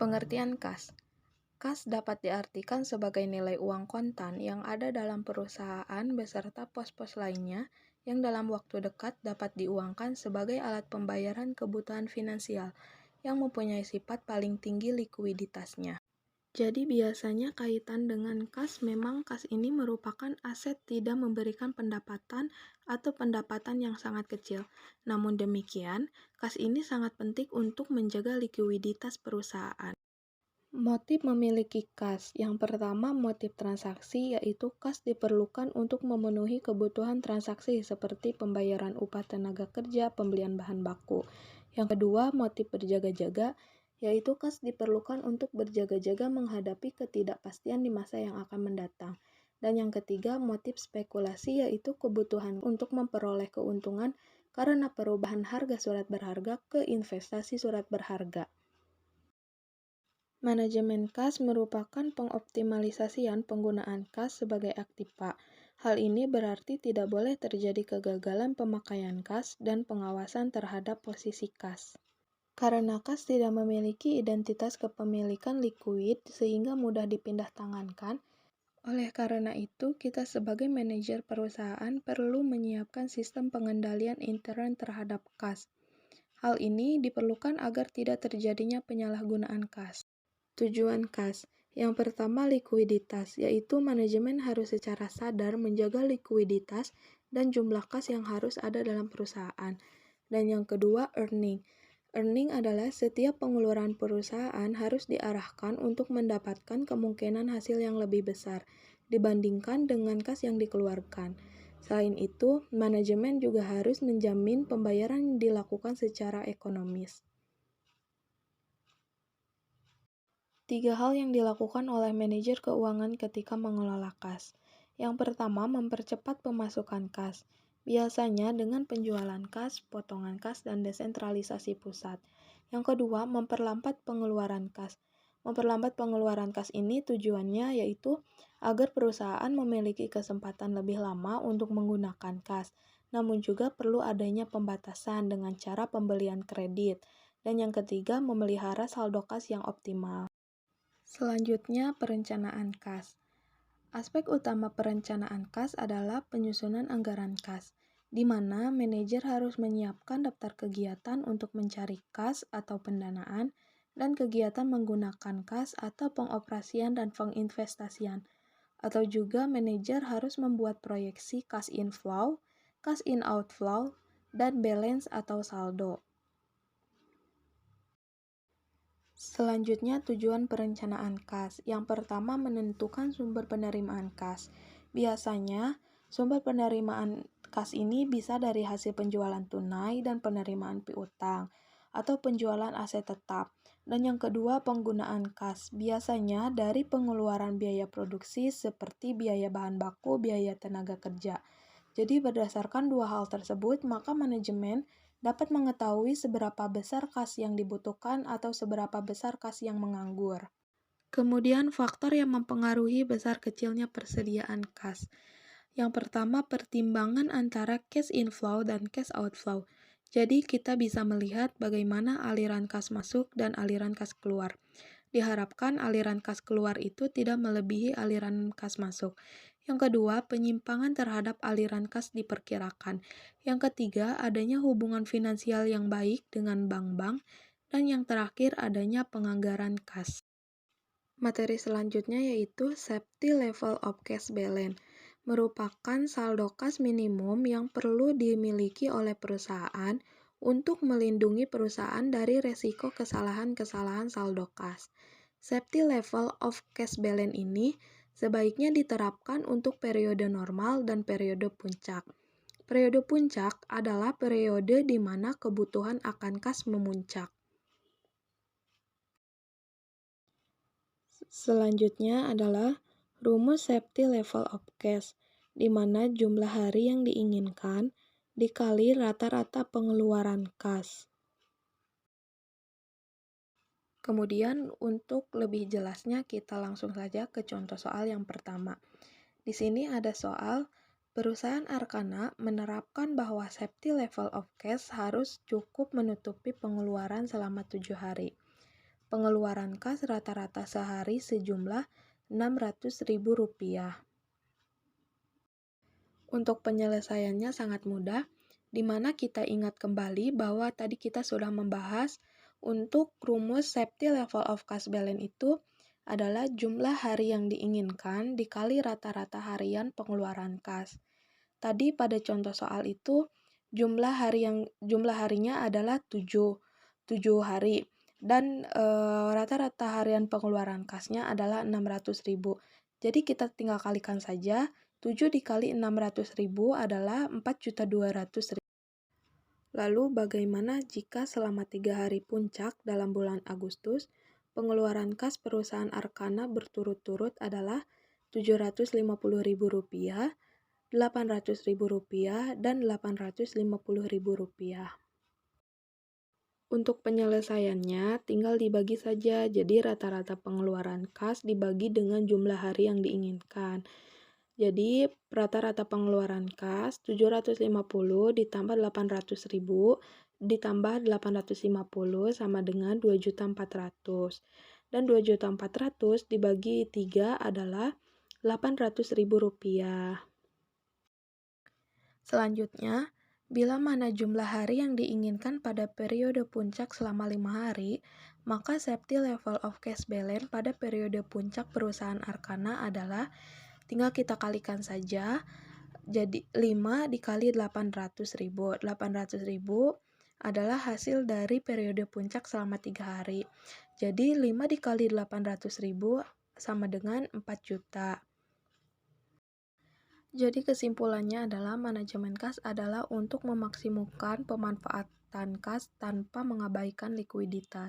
Pengertian kas. Kas dapat diartikan sebagai nilai uang kontan yang ada dalam perusahaan beserta pos-pos lainnya yang dalam waktu dekat dapat diuangkan sebagai alat pembayaran kebutuhan finansial yang mempunyai sifat paling tinggi likuiditasnya. Jadi biasanya kaitan dengan kas, memang kas ini merupakan aset tidak memberikan pendapatan atau pendapatan yang sangat kecil. Namun demikian, kas ini sangat penting untuk menjaga likuiditas perusahaan. Motif memiliki kas. Yang pertama, motif transaksi, yaitu kas diperlukan untuk memenuhi kebutuhan transaksi seperti pembayaran upah tenaga kerja, pembelian bahan baku. Yang kedua, motif berjaga-jaga, yaitu kas diperlukan untuk berjaga-jaga menghadapi ketidakpastian di masa yang akan mendatang. Dan yang ketiga, motif spekulasi, yaitu kebutuhan untuk memperoleh keuntungan karena perubahan harga surat berharga ke investasi surat berharga. Manajemen kas merupakan pengoptimalisasian penggunaan kas sebagai aktiva. Hal ini berarti tidak boleh terjadi kegagalan pemakaian kas dan pengawasan terhadap posisi kas. Karena kas tidak memiliki identitas kepemilikan likuid sehingga mudah dipindah tangankan, oleh karena itu kita sebagai manajer perusahaan perlu menyiapkan sistem pengendalian intern terhadap kas. Hal ini diperlukan agar tidak terjadinya penyalahgunaan kas. Tujuan kas. Yang pertama likuiditas, yaitu manajemen harus secara sadar menjaga likuiditas dan jumlah kas yang harus ada dalam perusahaan. Dan yang kedua earning. Earning adalah setiap pengeluaran perusahaan harus diarahkan untuk mendapatkan kemungkinan hasil yang lebih besar dibandingkan dengan kas yang dikeluarkan. Selain itu, manajemen juga harus menjamin pembayaran dilakukan secara ekonomis. 3 hal yang dilakukan oleh manajer keuangan ketika mengelola kas. Yang pertama, mempercepat pemasukan kas. Biasanya dengan penjualan kas, potongan kas, dan desentralisasi pusat. Yang kedua, memperlambat pengeluaran kas. Memperlambat pengeluaran kas ini tujuannya yaitu agar perusahaan memiliki kesempatan lebih lama untuk menggunakan kas. Namun juga perlu adanya pembatasan dengan cara pembelian kredit. Dan yang ketiga, memelihara saldo kas yang optimal. Selanjutnya, perencanaan kas. Aspek utama perencanaan kas adalah penyusunan anggaran kas, di mana manajer harus menyiapkan daftar kegiatan untuk mencari kas atau pendanaan, dan kegiatan menggunakan kas atau pengoperasian dan penginvestasian. Atau juga manajer harus membuat proyeksi kas inflow, kas in outflow, dan balance atau saldo. Selanjutnya, tujuan perencanaan kas. Yang pertama, menentukan sumber penerimaan kas. Biasanya, sumber penerimaan kas ini bisa dari hasil penjualan tunai dan penerimaan piutang, atau penjualan aset tetap. Dan yang kedua, penggunaan kas. Biasanya dari pengeluaran biaya produksi seperti biaya bahan baku, biaya tenaga kerja. Jadi berdasarkan dua hal tersebut, maka manajemen dapat mengetahui seberapa besar kas yang dibutuhkan atau seberapa besar kas yang menganggur. Kemudian faktor yang mempengaruhi besar kecilnya persediaan kas. Yang pertama, pertimbangan antara cash inflow dan cash outflow. Jadi kita bisa melihat bagaimana aliran kas masuk dan aliran kas keluar. Diharapkan aliran kas keluar itu tidak melebihi aliran kas masuk. Yang kedua, penyimpangan terhadap aliran kas diperkirakan. Yang ketiga, adanya hubungan finansial yang baik dengan bank-bank. Dan yang terakhir, adanya penganggaran kas. Materi selanjutnya yaitu safety level of cash balance. Merupakan saldo kas minimum yang perlu dimiliki oleh perusahaan untuk melindungi perusahaan dari resiko kesalahan-kesalahan saldo kas. Safety level of cash balance ini sebaiknya diterapkan untuk periode normal dan periode puncak. Periode puncak adalah periode di mana kebutuhan akan kas memuncak. Selanjutnya adalah rumus safety level of cash, di mana jumlah hari yang diinginkan dikali rata-rata pengeluaran kas. Kemudian untuk lebih jelasnya kita langsung saja ke contoh soal yang pertama. Di sini ada soal, perusahaan Arkana menerapkan bahwa safety level of cash harus cukup menutupi pengeluaran selama 7 hari. pengeluaran kas rata-rata sehari sejumlah Rp600.000. Untuk penyelesaiannya sangat mudah, di mana kita ingat kembali bahwa tadi kita sudah membahas untuk rumus safety level of cash balance itu adalah jumlah hari yang diinginkan dikali rata-rata harian pengeluaran kas. Tadi pada contoh soal itu jumlah harinya adalah 7 hari dan rata-rata harian pengeluaran kasnya adalah 600.000. Jadi kita tinggal kalikan saja, 7 dikali 600.000 adalah 4.200.000. Lalu bagaimana jika selama 3 hari puncak dalam bulan Agustus, pengeluaran kas perusahaan Arkana berturut-turut adalah Rp750.000, Rp800.000, dan Rp850.000. Untuk penyelesaiannya, tinggal dibagi saja, jadi rata-rata pengeluaran kas dibagi dengan jumlah hari yang diinginkan. Jadi, rata-rata pengeluaran kas 750 ditambah 800.000 ditambah 850 sama dengan 2.400.000. Dan 2.400.000 dibagi 3 adalah Rp800.000. Selanjutnya, bila mana jumlah hari yang diinginkan pada periode puncak selama 5 hari, maka safety level of cash balance pada periode puncak perusahaan Arkana adalah, tinggal kita kalikan saja, jadi 5 dikali 800.000. 800.000 adalah hasil dari periode puncak selama 3 hari. Jadi 5 dikali 800.000 sama dengan 4 juta. Jadi kesimpulannya adalah manajemen kas adalah untuk memaksimalkan pemanfaatan kas tanpa mengabaikan likuiditas.